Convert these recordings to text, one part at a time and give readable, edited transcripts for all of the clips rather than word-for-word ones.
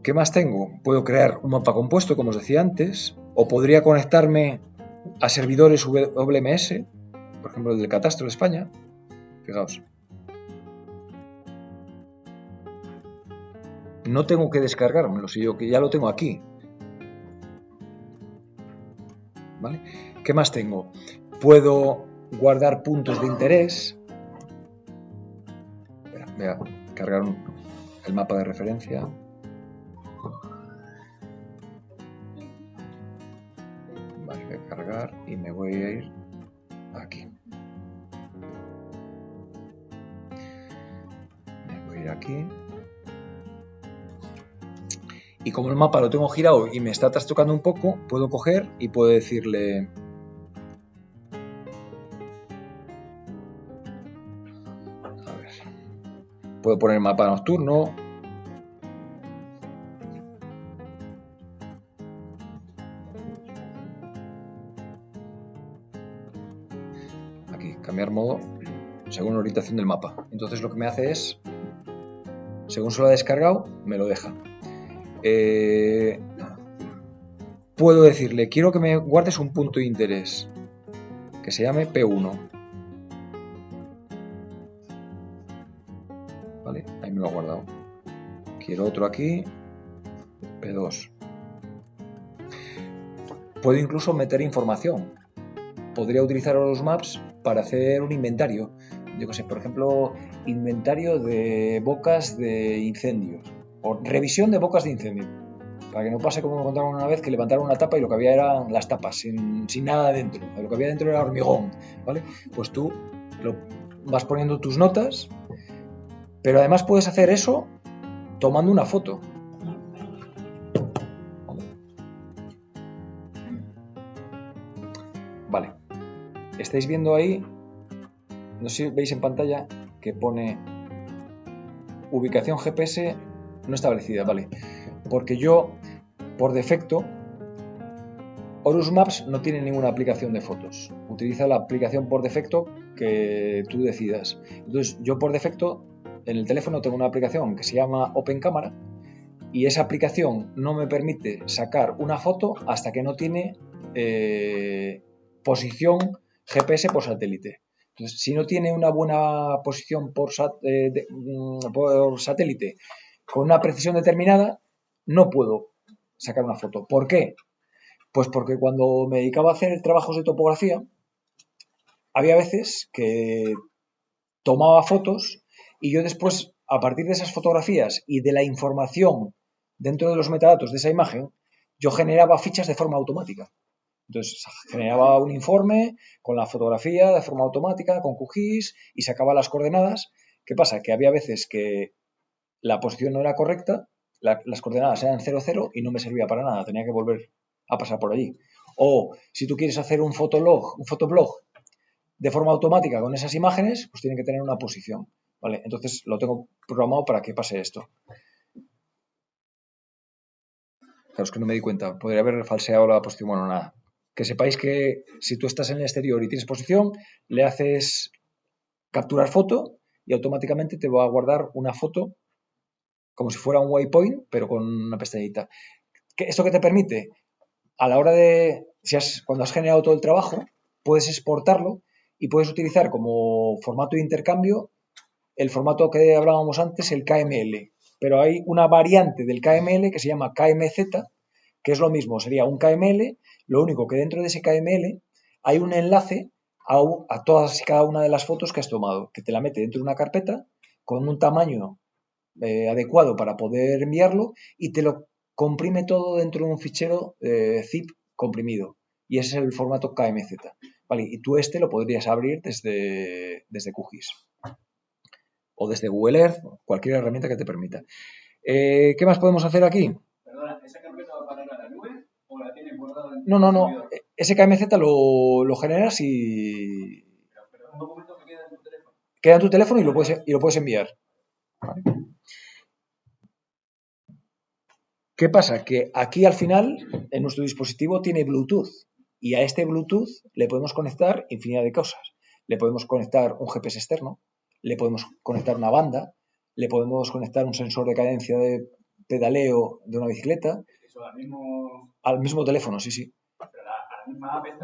¿Qué más tengo? Puedo crear un mapa compuesto, como os decía antes, o podría conectarme a servidores WMS, por ejemplo el del Catastro de España. Fijaos. No tengo que descargármelo, si yo que ya lo tengo aquí. ¿Vale? ¿Qué más tengo? Puedo guardar puntos de interés. Espera, voy a cargar el mapa de referencia. Vale, voy a cargar y me voy a ir aquí. Me voy a ir aquí. Y como el mapa lo tengo girado y me está trastocando un poco, puedo coger y puedo decirle... A ver. Puedo poner mapa nocturno. Aquí, cambiar modo según la orientación del mapa. Entonces lo que me hace es, según se lo ha descargado, me lo deja. Puedo decirle, quiero que me guardes un punto de interés que se llame P1. Vale, ahí me lo ha guardado. Quiero otro aquí, P2. Puedo incluso meter información. Podría utilizar los maps para hacer un inventario. Yo qué sé, por ejemplo, inventario de bocas de incendios o revisión de bocas de incendio. Para que no pase como me contaron una vez que levantaron una tapa y lo que había eran las tapas, sin nada dentro. Lo que había dentro era hormigón, ¿vale? Pues tú vas poniendo tus notas, pero además puedes hacer eso tomando una foto. Vale. Estáis viendo ahí, no sé si veis en pantalla, que pone ubicación GPS no establecida, ¿vale? Porque yo, por defecto, Horus Maps no tiene ninguna aplicación de fotos. Utiliza la aplicación por defecto que tú decidas. Entonces, yo por defecto, en el teléfono tengo una aplicación que se llama Open Camera y esa aplicación no me permite sacar una foto hasta que no tiene posición GPS por satélite. Entonces, si no tiene una buena posición por satélite con una precisión determinada, no puedo sacar una foto. ¿Por qué? Pues porque cuando me dedicaba a hacer trabajos de topografía, había veces que tomaba fotos y yo después, a partir de esas fotografías y de la información dentro de los metadatos de esa imagen, yo generaba fichas de forma automática. Entonces generaba un informe con la fotografía de forma automática, con QGIS, y sacaba las coordenadas. ¿Qué pasa? Que había veces que la posición no era correcta, las coordenadas eran 0,0 y no me servía para nada, tenía que volver a pasar por allí. O si tú quieres hacer un fotoblog de forma automática con esas imágenes, pues tiene que tener una posición, ¿vale? Entonces lo tengo programado para que pase esto. Claro, es que no me di cuenta, podría haber falseado la posición, bueno, nada. Que sepáis que si tú estás en el exterior y tienes posición, le haces capturar foto y automáticamente te va a guardar una foto como si fuera un waypoint, pero con una pestañita. ¿Esto qué te permite? A la hora de, cuando has generado todo el trabajo, puedes exportarlo y puedes utilizar como formato de intercambio el formato que hablábamos antes, el KML. Pero hay una variante del KML que se llama KMZ, que es lo mismo, sería un KML, lo único que dentro de ese KML hay un enlace a todas y cada una de las fotos que has tomado, que te la mete dentro de una carpeta con un tamaño adecuado para poder enviarlo y te lo comprime todo dentro de un fichero zip comprimido. Y ese es el formato KMZ. Vale, y tú lo podrías abrir desde QGIS o desde Google Earth, cualquier herramienta que te permita. ¿Qué más podemos hacer aquí? Perdona, ¿esa carpeta va a parar a la nube o la tienes guardada en No, no, no. servidor? Ese KMZ lo generas y Pero es un documento que queda en tu teléfono. queda en tu teléfono y lo puedes enviar. ¿Vale? ¿Qué pasa? Que aquí al final en nuestro dispositivo tiene Bluetooth y a este Bluetooth le podemos conectar infinidad de cosas. Le podemos conectar un GPS externo, le podemos conectar una banda, le podemos conectar un sensor de cadencia pedaleo de una bicicleta. Eso mismo... Al mismo teléfono, sí. Pero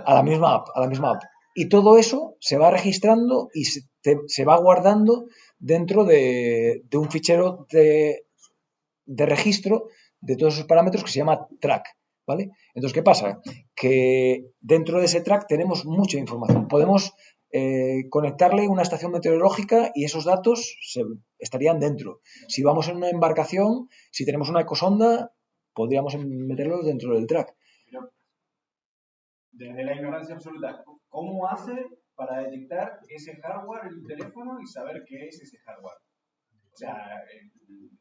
a la misma app. A la misma app. Y todo eso se va registrando y se va guardando dentro de un fichero de registro de todos esos parámetros que se llama track, ¿vale? Entonces, ¿qué pasa? Que dentro de ese track tenemos mucha información. Podemos conectarle una estación meteorológica y esos datos estarían dentro. Si vamos en una embarcación, si tenemos una ecosonda, podríamos meterlos dentro del track. Pero, desde la ignorancia absoluta, ¿cómo hace para detectar ese hardware en el teléfono y saber qué es ese hardware? O sea,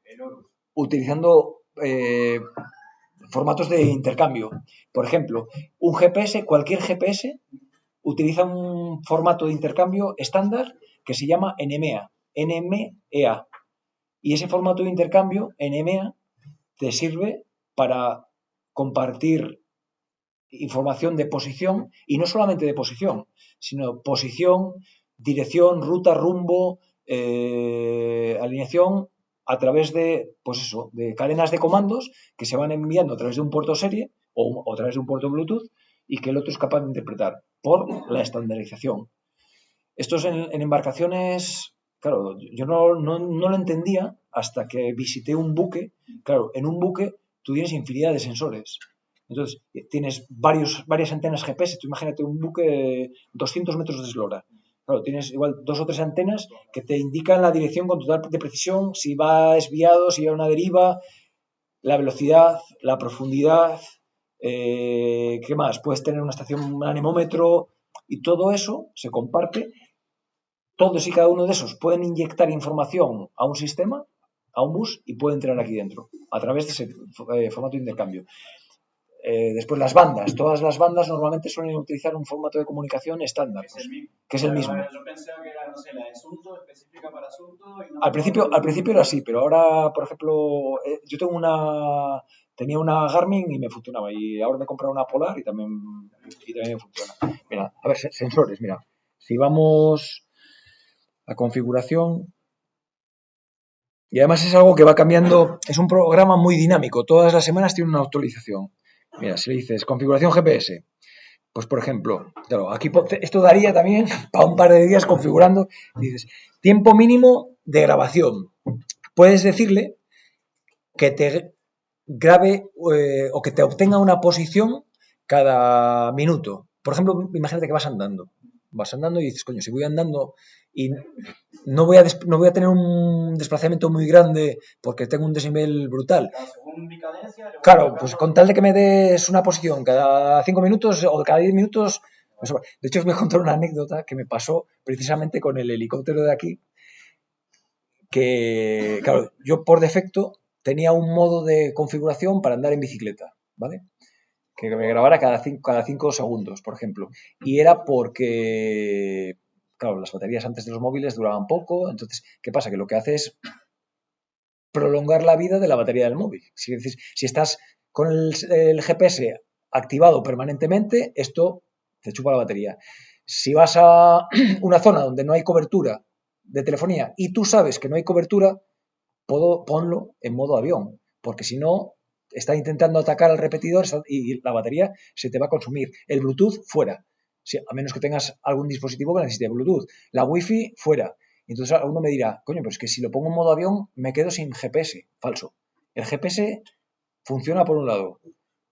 el Horus. Utilizando formatos de intercambio. Por ejemplo, un GPS, cualquier GPS, utiliza un formato de intercambio estándar que se llama NMEA. NMEA. Y ese formato de intercambio, NMEA, te sirve para compartir información de posición, y no solamente de posición, sino posición, dirección, ruta, rumbo, alineación, a través de, pues eso, de cadenas de comandos que se van enviando a través de un puerto serie o a través de un puerto Bluetooth y que el otro es capaz de interpretar por la estandarización. Esto es en embarcaciones, claro, yo no lo entendía hasta que visité un buque. Claro, en un buque tú tienes infinidad de sensores. Entonces, tienes varias antenas GPS. Tú imagínate un buque de 200 metros de eslora. Claro, tienes igual 2 o 3 antenas que te indican la dirección con total de precisión, si va desviado, si va a una deriva, la velocidad, la profundidad, ¿qué más? Puedes tener una estación, un anemómetro, y todo eso se comparte. Todos y cada uno de esos pueden inyectar información a un sistema, a un bus, y puede entrar aquí dentro, a través de ese formato de intercambio. Después las bandas. Todas las bandas normalmente suelen utilizar un formato de comunicación estándar, que es el mismo. Yo pensaba que era, no sé, la de asunto específica para asunto. Y no al principio era así, pero ahora, por ejemplo, yo tenía una Garmin y me funcionaba, y ahora me he comprado una Polar y también me funciona. Mira, a ver, sensores, mira. Si vamos a configuración, y además es algo que va cambiando, es un programa muy dinámico, todas las semanas tiene una actualización. Mira, si le dices configuración GPS, pues por ejemplo, claro, aquí esto daría también para un par de días configurando. Dices, tiempo mínimo de grabación. Puedes decirle que te grabe o que te obtenga una posición cada minuto. Por ejemplo, imagínate que vas andando y dices, coño, si voy andando y no voy a tener un desplazamiento muy grande porque tengo un desnivel brutal. Según mi cadencia, claro, pues con tal de que me des una posición cada 5 minutos o cada 10 minutos. De hecho, os voy a contar una anécdota que me pasó precisamente con el helicóptero de aquí, que, claro, yo por defecto tenía un modo de configuración para andar en bicicleta, ¿vale? Que me grabara cada 5 segundos, por ejemplo. Y era porque, claro, las baterías antes de los móviles duraban poco. Entonces, ¿qué pasa? Que lo que hace es prolongar la vida de la batería del móvil. Si estás con el GPS activado permanentemente, esto te chupa la batería. Si vas a una zona donde no hay cobertura de telefonía y tú sabes que no hay cobertura, ponlo en modo avión, porque si no, está intentando atacar al repetidor y la batería se te va a consumir. El Bluetooth, fuera. A menos que tengas algún dispositivo que necesite Bluetooth. La Wi-Fi, fuera. Entonces uno me dirá, coño, pero es que si lo pongo en modo avión me quedo sin GPS. Falso. El GPS funciona por un lado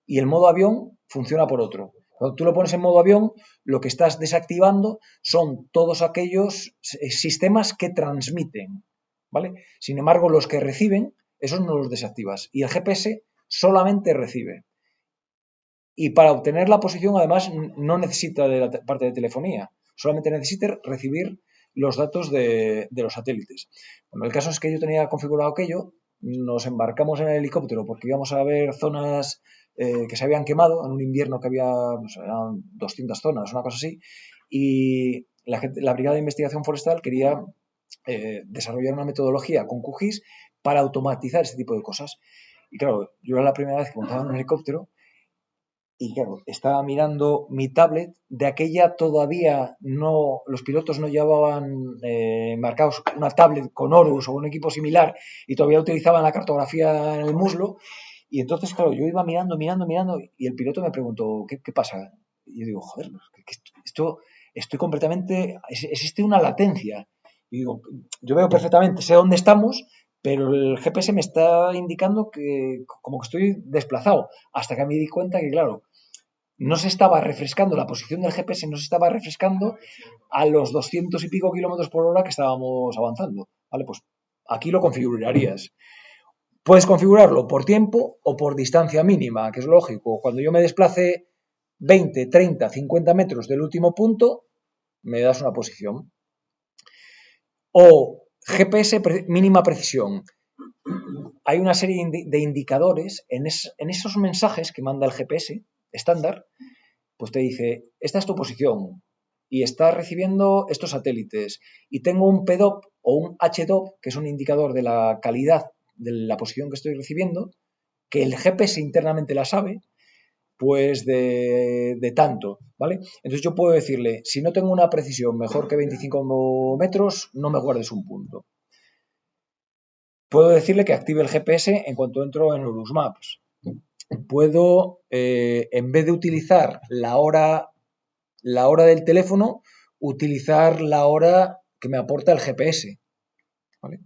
y el modo avión funciona por otro. Cuando tú lo pones en modo avión, lo que estás desactivando son todos aquellos sistemas que transmiten, ¿vale? Sin embargo, los que reciben, esos no los desactivas. Y el GPS solamente recibe. Y para obtener la posición, además, no necesita de la parte de telefonía. Solamente necesita recibir los datos de los satélites. Bueno, el caso es que yo tenía configurado aquello, nos embarcamos en el helicóptero porque íbamos a ver zonas que se habían quemado en un invierno que había, pues, eran 200 zonas, una cosa así, y la Brigada de Investigación Forestal quería desarrollar una metodología con QGIS para automatizar este tipo de cosas. Y claro, yo era la primera vez que montaba en un helicóptero Y claro, estaba mirando mi tablet, de aquella todavía no, los pilotos no llevaban marcados una tablet con Horus o un equipo similar y todavía utilizaban la cartografía en el muslo. Y entonces, claro, yo iba mirando y el piloto me preguntó, ¿qué pasa? Y yo digo, joder, que estoy completamente, existe una latencia. Y digo, yo veo perfectamente, sé dónde estamos, pero el GPS me está indicando que como que estoy desplazado. Hasta que me di cuenta que, claro, no se estaba refrescando, la posición del GPS no se estaba refrescando a los 200 y pico kilómetros por hora que estábamos avanzando. Vale, pues aquí lo configurarías. Puedes configurarlo por tiempo o por distancia mínima, que es lógico. Cuando yo me desplace 20, 30, 50 metros del último punto, me das una posición. O GPS mínima precisión. Hay una serie de indicadores en esos mensajes que manda el GPS estándar, pues te dice, esta es tu posición y estás recibiendo estos satélites y tengo un PDOP o un HDOP, que es un indicador de la calidad de la posición que estoy recibiendo, que el GPS internamente la sabe, pues de tanto, ¿vale? Entonces yo puedo decirle, si no tengo una precisión mejor que 25 metros, no me guardes un punto. Puedo decirle que active el GPS en cuanto entro en Urus Maps. Puedo, en vez de utilizar la hora del teléfono, utilizar la hora que me aporta el GPS, ¿vale?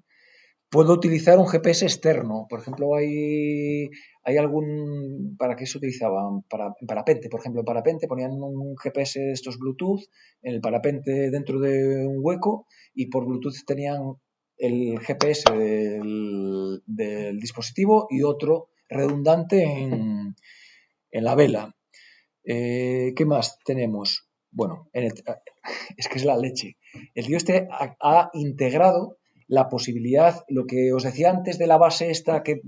Puedo utilizar un GPS externo. Por ejemplo, hay algún... ¿Para qué se utilizaban? En parapente, por ejemplo. En parapente ponían un GPS de estos Bluetooth en el parapente dentro de un hueco y por Bluetooth tenían el GPS del dispositivo y otro redundante en la vela. ¿Qué más tenemos? Bueno, es que es la leche. El tío este ha integrado la posibilidad, lo que os decía antes de la base esta que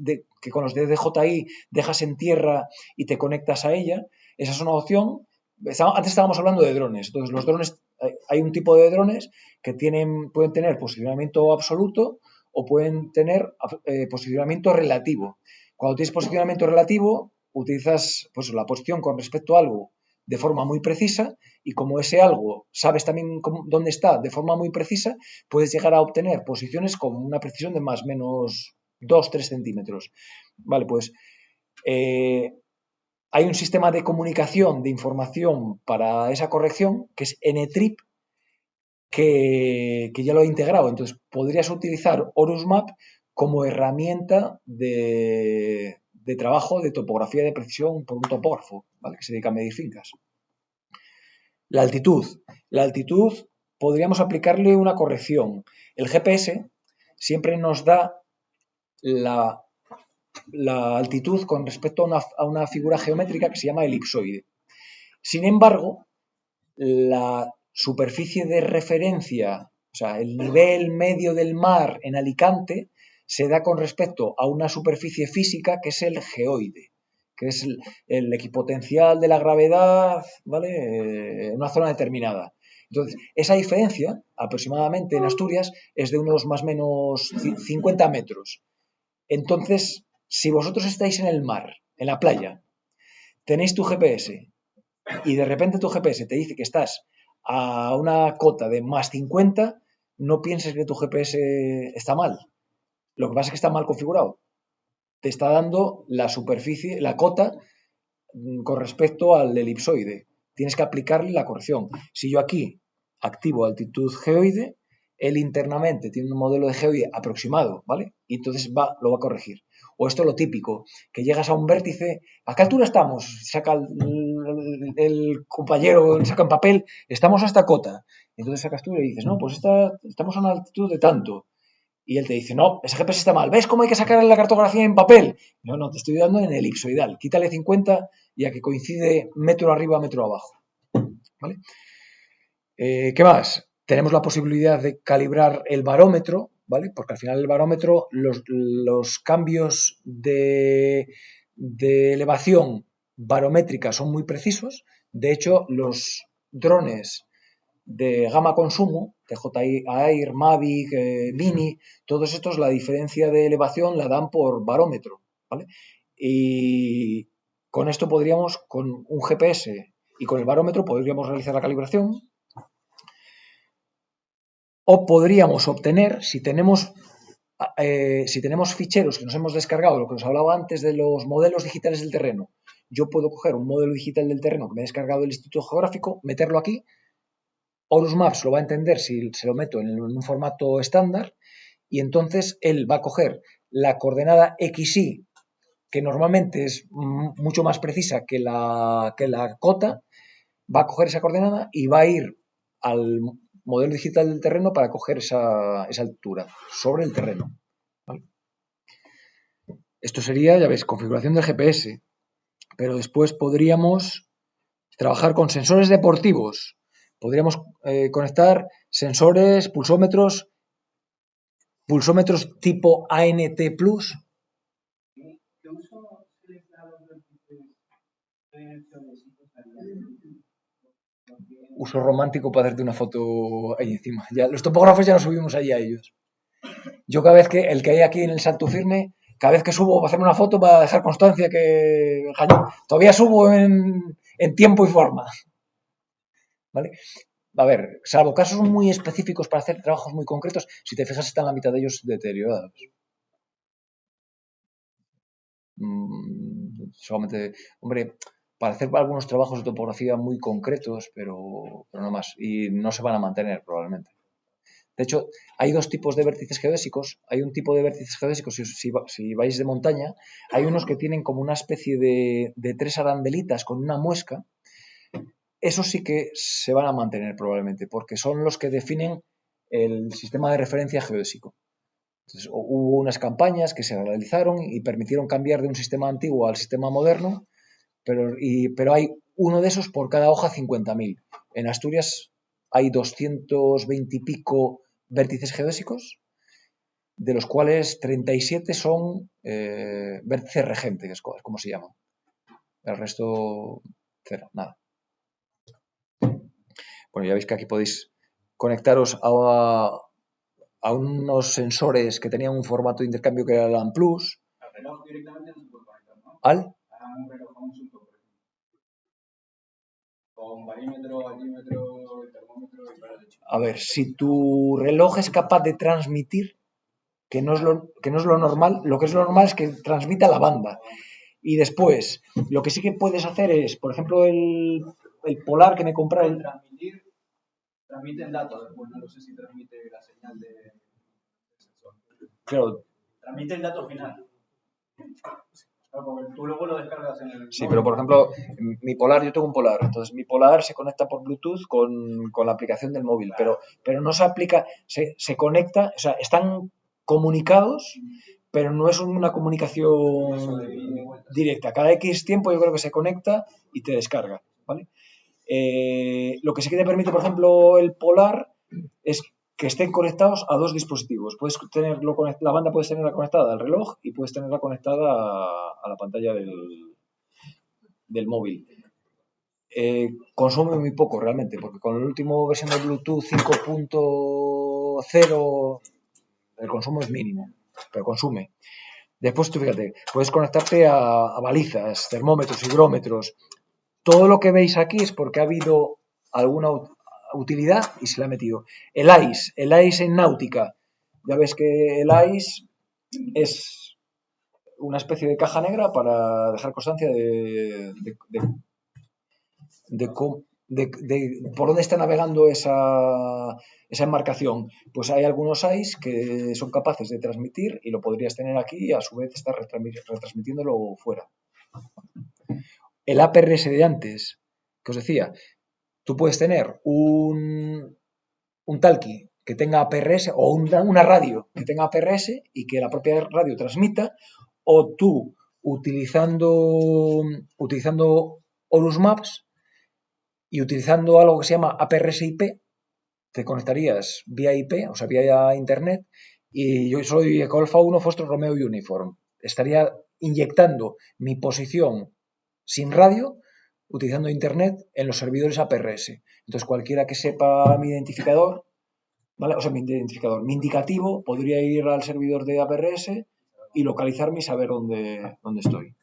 con los DJI dejas en tierra y te conectas a ella, esa es una opción. Antes estábamos hablando de drones. Entonces, los drones, hay un tipo de drones que pueden tener posicionamiento absoluto o pueden tener posicionamiento relativo. Cuando tienes posicionamiento relativo, utilizas pues, la posición con respecto a algo de forma muy precisa y como ese algo sabes también dónde está de forma muy precisa, puedes llegar a obtener posiciones con una precisión de más o menos 2-3 centímetros. Vale, pues hay un sistema de comunicación de información para esa corrección que es NTRIP, que ya lo he integrado. Entonces, podrías utilizar Horus Map como herramienta de trabajo de topografía de precisión por un topógrafo, ¿vale? Que se dedica a medir fincas. La altitud. La altitud podríamos aplicarle una corrección. El GPS siempre nos da la altitud con respecto a una figura geométrica que se llama elipsoide. Sin embargo, la superficie de referencia, o sea, el nivel medio del mar en Alicante, se da con respecto a una superficie física que es el geoide, que es el equipotencial de la gravedad, ¿vale? En una zona determinada. Entonces, esa diferencia, aproximadamente en Asturias, es de unos más o menos 50 metros. Entonces, si vosotros estáis en el mar, en la playa, tenéis tu GPS y de repente tu GPS te dice que estás a una cota de más 50, no pienses que tu GPS está mal. Lo que pasa es que está mal configurado. Te está dando la superficie, la cota con respecto al elipsoide. Tienes que aplicarle la corrección. Si yo aquí activo altitud geoide, él internamente tiene un modelo de geoide aproximado, ¿vale? Y entonces lo va a corregir. O esto es lo típico, que llegas a un vértice, ¿a qué altura estamos? Saca el compañero, saca en papel, estamos a esta cota. Entonces sacas tú y le dices, no, pues estamos a una altitud de tanto. Y él te dice, no, ese GPS está mal. ¿Ves cómo hay que sacar la cartografía en papel? No, te estoy dando en elipsoidal. Quítale 50 y a que coincide metro arriba, metro abajo. ¿Vale? ¿Qué más? Tenemos la posibilidad de calibrar el barómetro, ¿vale? Porque al final el barómetro, los cambios de elevación barométrica son muy precisos. De hecho, los drones de gama consumo, DJI Air, Mavic, Mini, todos estos la diferencia de elevación la dan por barómetro, ¿vale? Y Con esto podríamos, con un GPS y con el barómetro, podríamos realizar la calibración. O podríamos obtener, si tenemos ficheros que nos hemos descargado, lo que os hablaba antes de los modelos digitales del terreno, yo puedo coger un modelo digital del terreno que me he descargado del Instituto Geográfico, meterlo aquí. Horus Maps lo va a entender si se lo meto en un formato estándar, y entonces él va a coger la coordenada XY, que normalmente es mucho más precisa que la cota, va a coger esa coordenada y va a ir al modelo digital del terreno para coger esa altura sobre el terreno. ¿Vale? Esto sería, ya ves, configuración del GPS, pero después podríamos trabajar con sensores deportivos. Podríamos conectar sensores, pulsómetros tipo ANT+. ¿Qué uso se les da a los vértices geodésicos? Uso romántico para hacerte una foto ahí encima. Ya, los topógrafos ya nos subimos allí a ellos. Yo cada vez que, el que hay aquí en el Salto Firme, cada vez que subo para hacerme una foto para dejar constancia que todavía subo en tiempo y forma. ¿Vale? A ver, salvo casos muy específicos para hacer trabajos muy concretos, si te fijas están la mitad de ellos deteriorados. Solamente, hombre, para hacer algunos trabajos de topografía muy concretos, pero no más, y no se van a mantener probablemente. De hecho, hay dos tipos de vértices geodésicos. Hay un tipo de vértices geodésicos, si vais de montaña, hay unos que tienen como una especie de 3 arandelitas con una muesca. Esos sí que se van a mantener probablemente, porque son los que definen el sistema de referencia geodésico. Entonces, hubo unas campañas que se realizaron y permitieron cambiar de un sistema antiguo al sistema moderno, pero hay uno de esos por cada hoja 50.000. En Asturias hay 220 y pico vértices geodésicos, de los cuales 37 son vértices regentes, es como se llama. El resto, cero, nada. Bueno, ya veis que aquí podéis conectaros a unos sensores que tenían un formato de intercambio que era el LAN+. Al reloj directamente no se puede conectar, ¿no? ¿Al? A un reloj, a un sulto, por ejemplo. Con barímetro, altímetro, termómetro y para de hecho. A ver, si tu reloj es capaz de transmitir, que no es lo normal, lo que es lo normal es que transmita la banda. Y después, lo que sí que puedes hacer es, por ejemplo, el Polar que me compraron. Transmite el dato después, no sé si transmite la señal de sensor. Claro. Transmite el dato final. Porque tú luego lo descargas en el. Sí, pero por ejemplo, mi Polar, yo tengo un Polar, entonces mi Polar se conecta por Bluetooth con la aplicación del móvil, pero no se aplica, se conecta, o sea, están comunicados, pero no es una comunicación directa. Cada X tiempo yo creo que se conecta y te descarga, ¿vale? Lo que sí que te permite, por ejemplo, el Polar es que estén conectados a dos dispositivos. Puedes tenerlo la banda puedes tenerla conectada al reloj y puedes tenerla conectada a la pantalla del móvil. Consume muy poco realmente, porque con la última versión de Bluetooth 5.0 el consumo es mínimo, pero consume. Después tú fíjate, puedes conectarte a balizas, termómetros, higrómetros. Todo lo que veis aquí es porque ha habido alguna utilidad y se le ha metido. El ICE en náutica. Ya ves que el ICE es una especie de caja negra para dejar constancia de por dónde está navegando esa embarcación. Pues hay algunos ICE que son capaces de transmitir y lo podrías tener aquí y a su vez estar retransmitiéndolo fuera. El APRS de antes, que os decía, tú puedes tener un talkie que tenga APRS o una radio que tenga APRS y que la propia radio transmita, o tú utilizando Horus Maps y utilizando algo que se llama APRS IP, te conectarías vía IP, o sea, vía internet, y yo soy Eco Alfa 1 Foxtrot Romeo Uniform. Estaría inyectando mi posición sin radio, utilizando internet en los servidores APRS. Entonces, cualquiera que sepa mi identificador, ¿vale? O sea, mi indicativo, podría ir al servidor de APRS y localizarme y saber dónde estoy.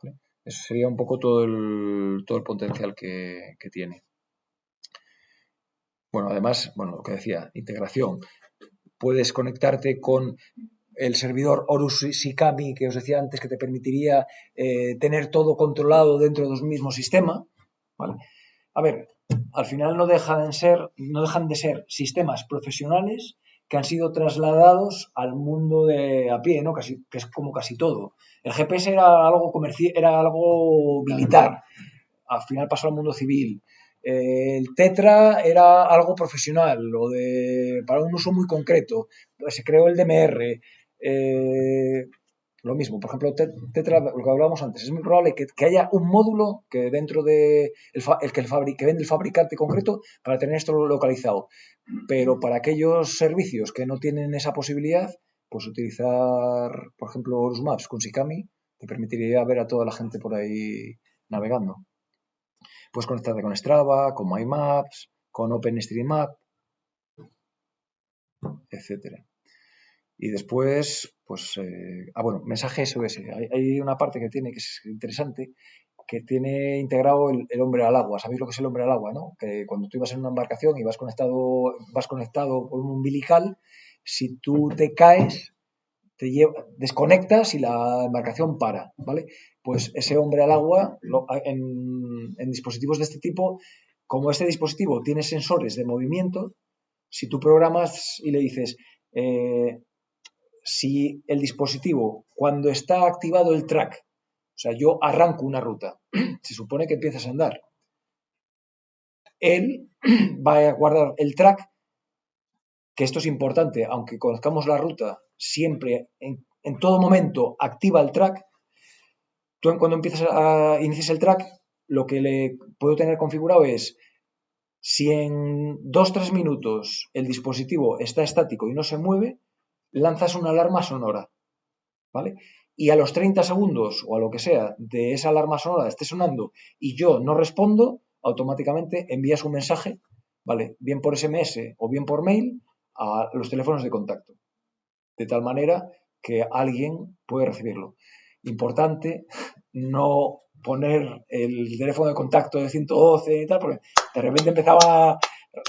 ¿Vale? Eso sería un poco todo el potencial que tiene. Bueno, además, bueno, lo que decía, integración. Puedes conectarte con el servidor Horus Shikami que os decía antes, que te permitiría tener todo controlado dentro de un mismo sistema. ¿Vale? A ver, al final no dejan de ser sistemas profesionales que han sido trasladados al mundo de a pie, ¿no? Que es como casi todo. El GPS era algo comercial, era algo militar. Al final pasó al mundo civil. El Tetra era algo profesional, para un uso muy concreto. Pues se creó el DMR. Lo mismo, por ejemplo, Tetra, lo que hablábamos antes, es muy probable que haya un módulo que dentro de que vende el fabricante concreto para tener esto localizado. Pero para aquellos servicios que no tienen esa posibilidad, pues utilizar, por ejemplo, Horus Maps con Shikami te permitiría ver a toda la gente por ahí navegando. Puedes conectarte con Strava, con MyMaps, con OpenStreetMap, etcétera. Y después, pues, bueno, mensaje SOS. Hay una parte que tiene que es interesante, que tiene integrado el hombre al agua. ¿Sabéis lo que es el hombre al agua, no? Que cuando tú ibas en una embarcación y vas conectado por un umbilical, si tú te caes, desconectas y la embarcación para, ¿vale? Pues ese hombre al agua, en dispositivos de este tipo, como este dispositivo tiene sensores de movimiento, si tú programas y le dices, si el dispositivo, cuando está activado el track, o sea, yo arranco una ruta, se supone que empiezas a andar, él va a guardar el track, que esto es importante, aunque conozcamos la ruta, siempre, en todo momento, activa el track. Tú cuando inicias el track, lo que le puedo tener configurado es, si en 2-3 minutos el dispositivo está estático y no se mueve, lanzas una alarma sonora, ¿vale? Y a los 30 segundos o a lo que sea de esa alarma sonora esté sonando y yo no respondo, automáticamente envías un mensaje, ¿vale? Bien por SMS o bien por mail a los teléfonos de contacto, de tal manera que alguien puede recibirlo. Importante no poner el teléfono de contacto de 112 y tal, porque de repente empezaba a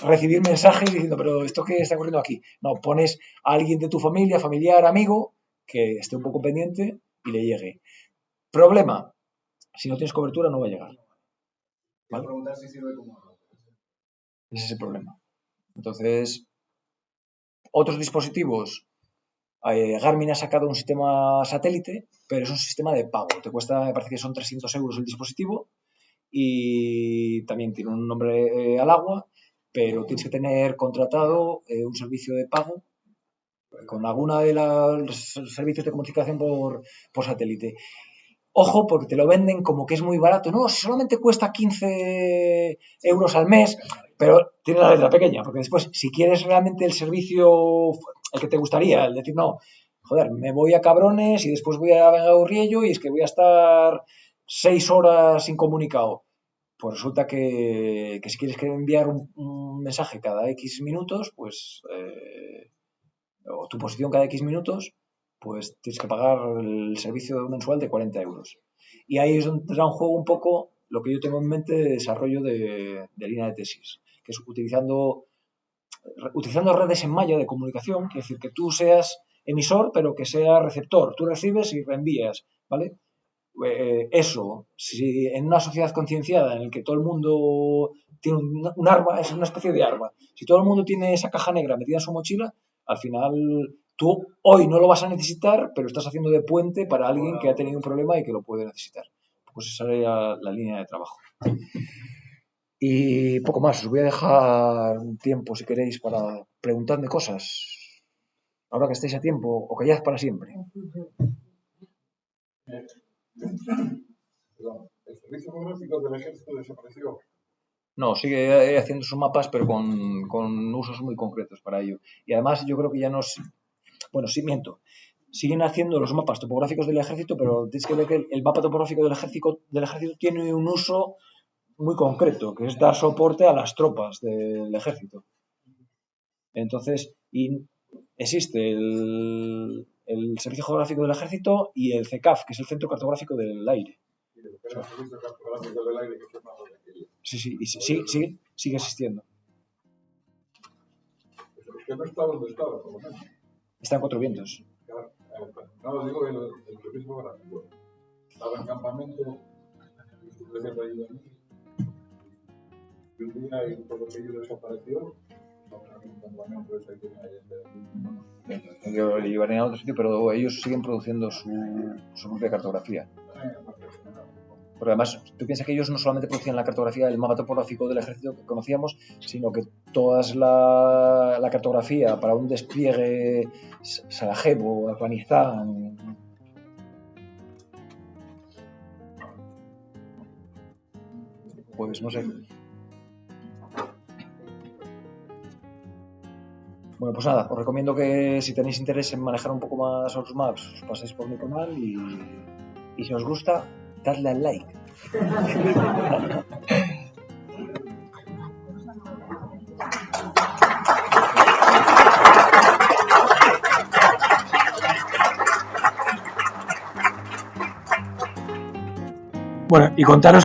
recibir mensajes diciendo, pero ¿esto qué está ocurriendo aquí? No, pones a alguien de tu familia, familiar, amigo, que esté un poco pendiente y le llegue. Problema, si no tienes cobertura no va a llegar. ¿Vale? Preguntar si sirve como ese es el problema. Entonces, otros dispositivos, Garmin ha sacado un sistema satélite, pero es un sistema de pago. Te cuesta, me parece que son 300 euros el dispositivo y también tiene un nombre al agua, pero tienes que tener contratado un servicio de pago con alguna de los servicios de comunicación por satélite. Ojo, porque te lo venden como que es muy barato. No, solamente cuesta 15 euros al mes, pero tiene la letra pequeña, porque después, si quieres realmente el servicio, el que te gustaría, el decir, no, joder, me voy a Cabrones y después voy a Vengaurriello y es que voy a estar 6 horas sin comunicado. Pues resulta que si quieres enviar un mensaje cada X minutos, pues, o tu posición cada X minutos, pues tienes que pagar el servicio mensual de 40 euros. Y ahí es donde entra en juego un poco lo que yo tengo en mente de desarrollo de línea de tesis, que es utilizando redes en malla de comunicación, es decir, que tú seas emisor, pero que sea receptor. Tú recibes y reenvías, ¿vale? Eso, si en una sociedad concienciada en la que todo el mundo tiene un arma, es una especie de arma. Si todo el mundo tiene esa caja negra metida en su mochila, al final tú hoy no lo vas a necesitar, pero estás haciendo de puente para alguien que ha tenido un problema y que lo puede necesitar. Pues esa sería la línea de trabajo. Y poco más, os voy a dejar un tiempo, si queréis, para preguntarme cosas. Ahora que estáis a tiempo, o callad para siempre. ¿El servicio geográfico del ejército desapareció? No, sigue haciendo sus mapas, pero con usos muy concretos para ello. Y además yo creo que ya no es... Bueno, sí, miento. Siguen haciendo los mapas topográficos del ejército, pero tienes que ver que el mapa topográfico del ejército tiene un uso muy concreto, que es dar soporte a las tropas del ejército. Entonces, existe el Servicio Geográfico del Ejército y el CECAF, que es el Centro Cartográfico del Aire. Era el servicio cartográfico del aire que fue más de aquello. Sí, y sigue existiendo. Es que no está donde estaba, por lo menos. Está en Cuatro Vientos. Claro, no, digo el turismo gráfico. Estaba en campamento, estuve de allí y un día y todo aquello desapareció. Un campamento ese que hay Yo le llevarían a otro sitio, pero ellos siguen produciendo su propia cartografía. Porque además, tú piensas que ellos no solamente producían la cartografía, el mapa topográfico del ejército que conocíamos, sino que toda la cartografía para un despliegue Sarajevo, Afganistán. Pues no sé. Bueno, pues nada, os recomiendo que si tenéis interés en manejar un poco más los maps, os paséis por mi canal y si os gusta, dadle al like. Bueno, y contaros